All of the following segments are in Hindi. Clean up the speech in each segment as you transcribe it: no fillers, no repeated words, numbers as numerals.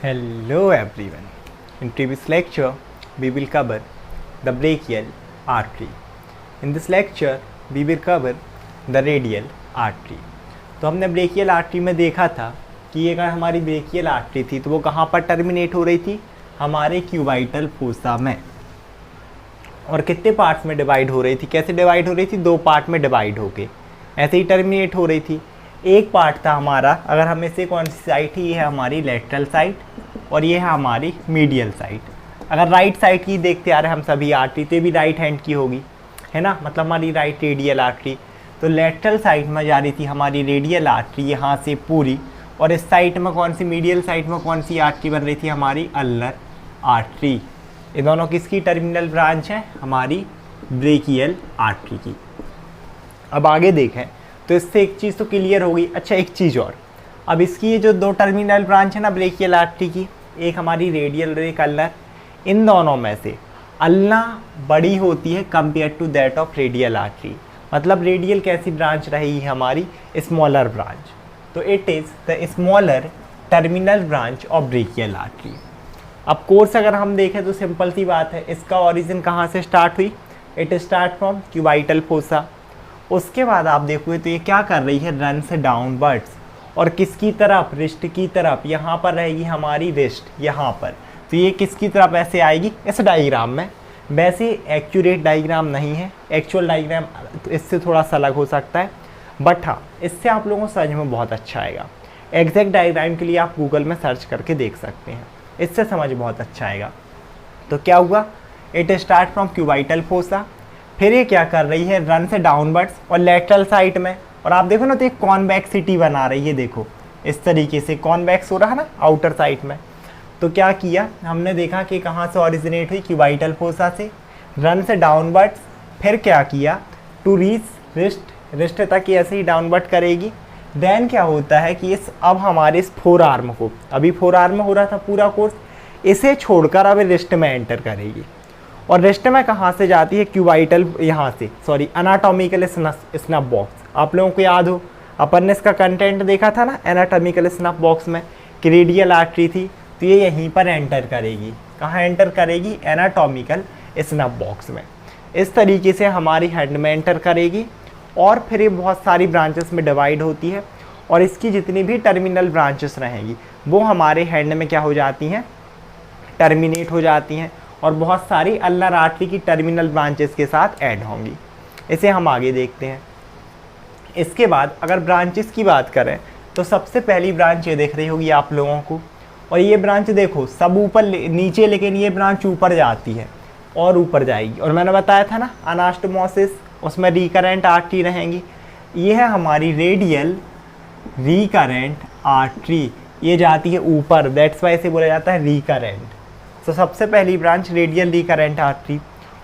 Hello everyone. In previous lecture, we will cover the brachial artery. In this lecture, we will cover the radial artery. तो हमने ब्रेकियल आर्टरी में देखा था कि ये अगर हमारी ब्रेकियल आर्टरी थी तो वो कहाँ पर टर्मिनेट हो रही थी, हमारे क्यूबाइटल फोसा में। और कितने पार्ट्स में डिवाइड हो रही थी, कैसे डिवाइड हो रही थी, दो पार्ट में डिवाइड होके ऐसे ही टर्मिनेट हो रही थी। एक पार्ट था हमारा, अगर हमें से कौन सी साइड थी, ये है हमारी लेटरल साइड और ये है हमारी मीडियल साइड। अगर राइट साइड की देखते आ रहे हम सभी आर्टरी तो भी राइट हैंड की होगी, है ना, मतलब हमारी राइट रेडियल आर्टरी। तो लेटरल साइड में जा रही थी हमारी रेडियल आर्टरी यहाँ से पूरी, और इस साइड में कौन सी, मीडियल साइड में कौन सी आर्टरी बन रही थी, हमारी अल्नर आर्टरी। ये दोनों किसकी टर्मिनल ब्रांच है, हमारी ब्रेकियल आर्टरी की। अब आगे देखें तो इससे एक चीज़ तो क्लियर हो गई। अच्छा, एक चीज़ और, अब इसकी ये जो दो टर्मिनल ब्रांच है ना ब्रेकियल आर्टरी की, एक हमारी रेडियल और एक अल्नर, इन दोनों में से अल्नर बड़ी होती है compare to that of radial artery. मतलब रेडियल कैसी ब्रांच रहेगी, हमारी स्मॉलर ब्रांच। तो it is the smaller terminal branch of brachial artery. अब कोर्स अगर हम देखें तो सिंपल सी बात है, इसका ओरिजिन कहाँ से स्टार्ट हुई, it start from cubital fossa. उसके बाद आप देखोगे तो ये क्या कर रही है, रन से डाउनवर्ड्स, और किसकी तरफ, रिस्ट की तरफ। यहाँ पर रहेगी हमारी रिस्ट, यहाँ पर। तो ये किसकी तरफ ऐसे आएगी इस डायग्राम में। वैसे एक्यूरेट डायग्राम नहीं है, एक्चुअल डायग्राम तो इससे थोड़ा सा अलग हो सकता है, बट हाँ इससे आप लोगों को समझ में बहुत अच्छा आएगा। एग्जैक्ट डायग्राम के लिए आप गूगल में सर्च करके देख सकते हैं, इससे समझ बहुत अच्छा आएगा। तो क्या हुआ, it start from cubital fossa, फिर ये क्या कर रही है, रन से डाउनवर्ड्स और लेटरल साइड में। और आप देखो ना तो एक कॉन्वेक्सिटी बना रही है, देखो इस तरीके से कॉन्वेक्स हो रहा है ना आउटर साइड में। तो क्या किया हमने, देखा कि कहाँ से ओरिजिनेट हुई, क्यूबाइटल फोसा से, रन से डाउनवर्ड्स, फिर क्या किया टू रीच रिस्ट, रिस्ट तक ये ऐसे ही डाउनवर्ड करेगी। देन क्या होता है कि इस अब हमारे इस फोर आर्म को, अभी फोर आर्म में हो रहा था पूरा कोर्स, इसे छोड़कर अब रिस्ट में एंटर करेगी। और रिस्ट में कहाँ से जाती है, क्यूबाइटल, यहाँ से सॉरी एनाटॉमिकल स्नफ बॉक्स। आप लोगों को याद हो अपन ने इसका कंटेंट देखा था ना एनाटॉमिकल स्नफ बॉक्स में, कि रेडियल आर्टरी थी, तो ये यहीं पर एंटर करेगी। कहाँ एंटर करेगी, एनाटॉमिकल स्नफ बॉक्स में। इस तरीके से हमारी हैंड में एंटर करेगी, और फिर ये बहुत सारी ब्रांचेस में डिवाइड होती है, और इसकी जितनी भी टर्मिनल ब्रांचेस रहेंगी वो हमारे हैंड में क्या हो जाती हैं, टर्मिनेट हो जाती हैं, और बहुत सारी अल्नर आर्टरी की टर्मिनल ब्रांचेस के साथ ऐड होंगी। इसे हम आगे देखते हैं। इसके बाद अगर ब्रांचेस की बात करें तो सबसे पहली ब्रांच ये देख रही होगी आप लोगों को, और ये ब्रांच देखो सब ऊपर नीचे, लेकिन ये ब्रांच ऊपर जाती है और ऊपर जाएगी। और मैंने बताया था ना अनास्टोमोसिस, उसमें रिकरेंट आर्टरी रहेंगी। ये है हमारी रेडियल रिकरेंट आर्टरी, ये जाती है ऊपर, दैट्स वाई इसे बोला जाता है रिकरेंट। तो सबसे पहली ब्रांच रेडियल रिकरेंट आर्टरी,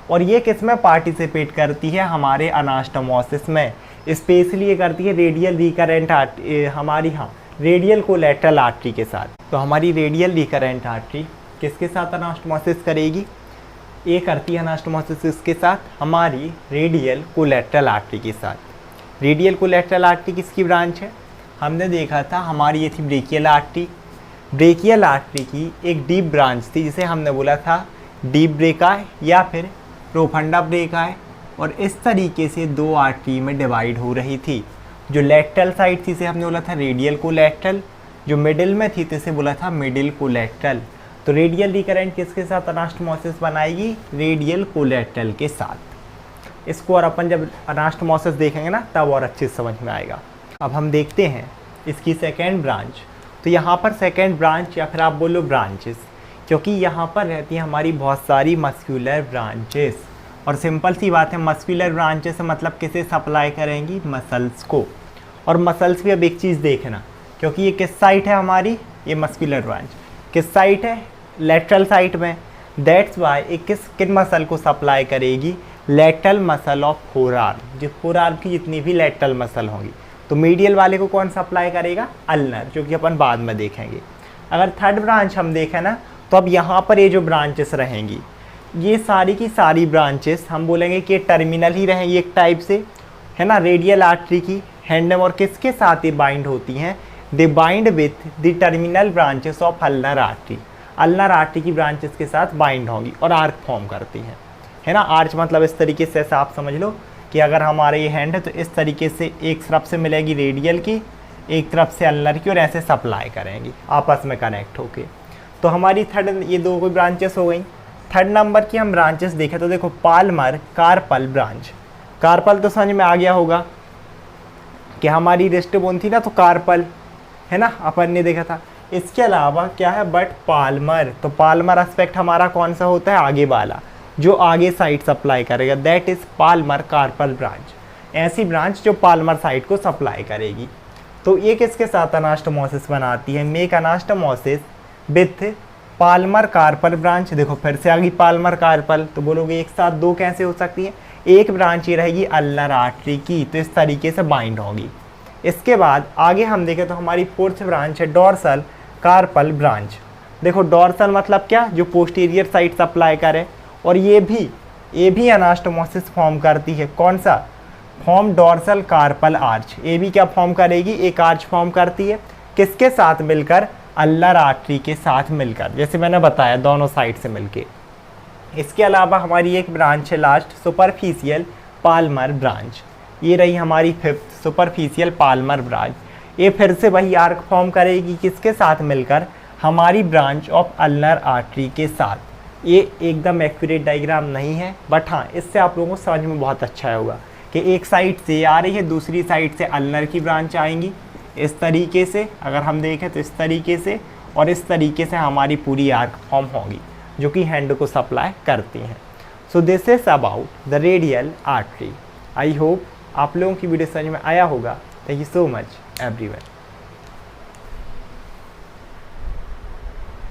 और ये किस में पार्टिसिपेट करती है, हमारे अनास्टोमोसिस में। स्पेशली ये करती है रेडियल रिकरेंट आर्टरी हमारी, हाँ रेडियल कोलैटरल आर्टरी के साथ। तो हमारी रेडियल रिकरेंट आर्टरी किसके साथ अनास्टोमोसिस करेगी, ये करती है अनास्टोमोसिस के साथ, हमारी रेडियल कोलैटरल आर्टरी के साथ। रेडियल कोलैटरल आर्टरी किसकी ब्रांच है, हमने देखा था हमारी ये थी ब्रेकियल आर्टरी। ब्रेकियल आर्टरी की एक डीप ब्रांच थी जिसे हमने बोला था डीप ब्रेकाई या फिर प्रोफंडा ब्रेकाई, और इस तरीके से दो आर्टरी में डिवाइड हो रही थी। जो लेटरल साइड थी इसे हमने बोला था रेडियल कोलैटरल, जो मिडिल में थी तो इसे बोला था मिडिल कोलैटरल। तो रेडियल रिकरेंट किसके साथ अनास्टोमोसिस बनाएगी, रेडियल कोलैटरल के साथ। इसको और अपन जब अनास्टोमोसिस देखेंगे ना तब और अच्छे से समझ में आएगा। अब हम देखते हैं इसकी सेकेंड ब्रांच। तो यहाँ पर सेकेंड ब्रांच या फिर आप बोलो ब्रांचेस, क्योंकि यहाँ पर रहती हैं हमारी बहुत सारी मस्कुलर ब्रांचेस। और सिंपल सी बात है, मस्कुलर ब्रांचेस मतलब किसे सप्लाई करेंगी, मसल्स को। और मसल्स भी अब एक चीज़ देखना, क्योंकि ये किस साइड है हमारी, ये मस्कुलर ब्रांच किस साइड है, लेटरल साइड में। दैट्स वाई ये किन मसल को सप्लाई करेगी, lateral muscle of four arm, जो फोर आर्म की जितनी भी लेटरल मसल होंगी। तो मीडियल वाले को कौन सप्लाई करेगा, अल्नर, जो कि अपन बाद में देखेंगे। अगर थर्ड ब्रांच हम देखें ना तो अब यहाँ पर ये जो ब्रांचेस रहेंगी, ये सारी की सारी ब्रांचेस हम बोलेंगे कि टर्मिनल ही रहेंगी एक टाइप से, है ना। रेडियल आर्टरी की हैंड में और किसके साथ ये बाइंड होती हैं, दे bind with the terminal branches of ulnar artery. Ulnar artery की ब्रांचेस के साथ बाइंड होंगी और आर्क फॉर्म करती हैं, है ना। आर्च मतलब इस तरीके से, ऐसा आप समझ लो कि अगर हमारे ये हैंड है तो इस तरीके से एक तरफ से मिलेगी रेडियल की, एक तरफ से अल्नर की, और ऐसे सप्लाई करेंगी आपस में कनेक्ट होके। तो हमारी थर्ड ये दो कोई ब्रांचेस हो गई। थर्ड नंबर की हम ब्रांचेस देखें तो देखो पाल्मर कार्पल ब्रांच। कार्पल तो समझ में आ गया होगा कि हमारी रिस्ट बोन थी ना, तो कार्पल है ना, अपन ने देखा था। इसके अलावा क्या है बट पाल्मर, तो पाल्मर एस्पेक्ट हमारा कौन सा होता है, आगे वाला जो आगे साइड सप्लाई करेगा, that is palmar carpal branch. ऐसी ब्रांच जो पाल्मर साइड को सप्लाई करेगी। तो ये किसके साथ अनास्टोमोसिस बनाती है, make anastomosis with palmar carpal branch. देखो फिर से आ गई पाल्मर कार्पल, तो बोलोगे एक साथ दो कैसे हो सकती है, एक ब्रांच ये रहेगी अल्नर आर्टरी की, तो इस तरीके से बाइंड होगी। इसके बाद आगे हम देखें तो हमारी फोर्थ ब्रांच है डॉर्सल कार्पल ब्रांच। देखो डॉर्सल मतलब क्या, जो पोस्टीरियर साइड सप्लाई करे, और ये भी अनास्टोमोसिस फॉर्म करती है। कौन सा, फॉर्म डॉर्सल कार्पल आर्च। ये भी क्या फॉर्म करेगी, एक आर्च फॉर्म करती है, किसके साथ मिलकर, अल्नर आर्टरी के साथ मिलकर, जैसे मैंने बताया दोनों साइड से मिलके। इसके अलावा हमारी एक ब्रांच है लास्ट सुपरफिशियल पाल्मर ब्रांच। ये रही हमारी फिफ्थ सुपरफिशियल पाल्मर ब्रांच। ये फिर से वही आर्क फॉर्म करेगी, किसके साथ मिलकर, हमारी ब्रांच ऑफ अल्नर आर्टरी के साथ। ये एकदम एक्यूरेट डायग्राम नहीं है, बट हाँ इससे आप लोगों को समझ में बहुत अच्छा होगा कि एक साइड से आ रही है, दूसरी साइड से अल्नर की ब्रांच आएंगी इस तरीके से, अगर हम देखें तो इस तरीके से, और इस तरीके से हमारी पूरी आर्क फॉर्म होगी जो कि हैंड को सप्लाई करती हैं। So this is about the radial artery. I hope आप लोगों की वीडियो समझ में आया होगा। Thank you so much everyone.